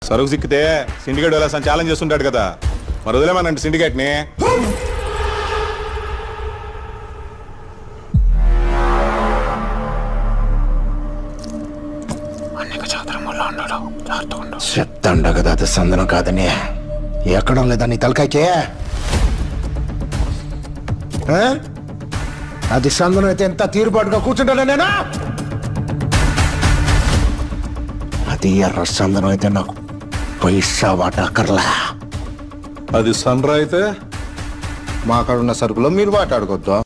సరుకు సిక్కితే సిండికేట్ వెళ్ళాల్సిన ఛాలెంజ్ చేస్తుంటాడు కదా, మరి వదిలేమనండి సిండికేట్ని. చెప్తాండ కదా అది సందనం కాదని. ఎక్కడం లేదా నీ తలకాయకే? అది సందనం అయితే ఎంత తీరుబాటుగా కూర్చుంటాను నేను. అది ఎర్ర సందనం అయితే నాకు పైసా వాటా అక్కర్లా. అది సన్రా అయితే మా కాడ ఉన్న సరుకులో మీరు వాటాడుకోవద్దు.